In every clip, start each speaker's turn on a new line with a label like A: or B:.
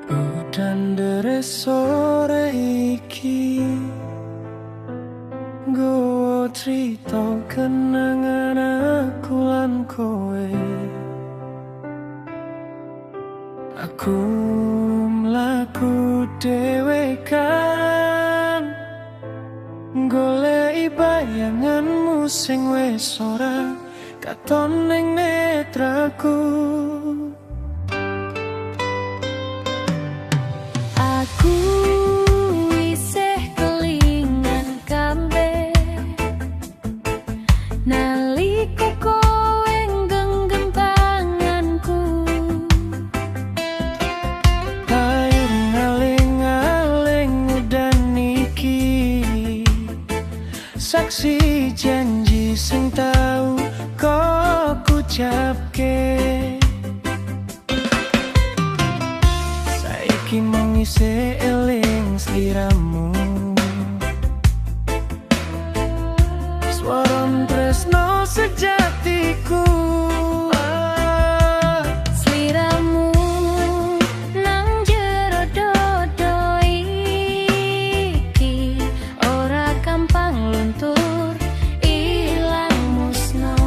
A: Udan deres sore iki nggawa crita kenangan aku lan kowe. Aku mlaku dhewe kan goleki bayanganmu sing wis ora katon ning netraku.
B: Aku isih kelingan kabeh nalika kowe nggenggam tanganku.
A: Ayo ngaling-aling udan iki, saksi janji sing tau kok ucapke. Saiki mung isih eling sliramu, swara tresno sejatiku.
B: Sliramu nang jero dodo iki ora gampang luntur ilang musno.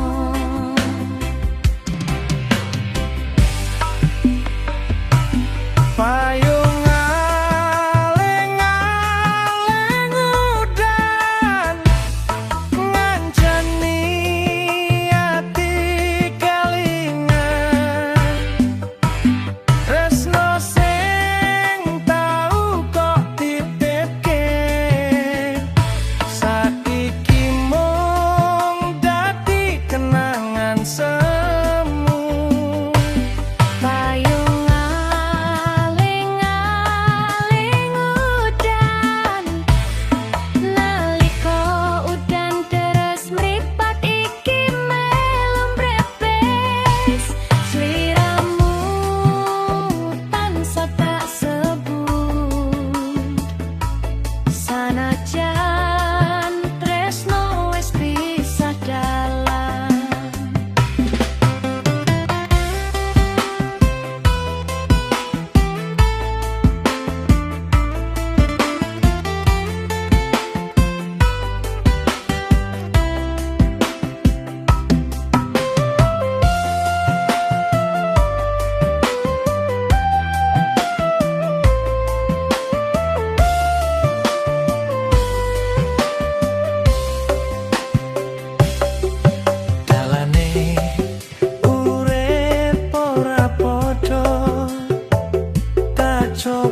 A: Payung aling-aling udan ngancani ati kelingan. Tresno sing tau kok titipke, saiki mung dadi kenangan semu.
B: Payung aling-aling udan nalika udan deres mripat iki melu mrepes. Sliramu tansah tak sebut sanajan tresno wis pisah dalan.
A: Dalane urip ora padha, tak coba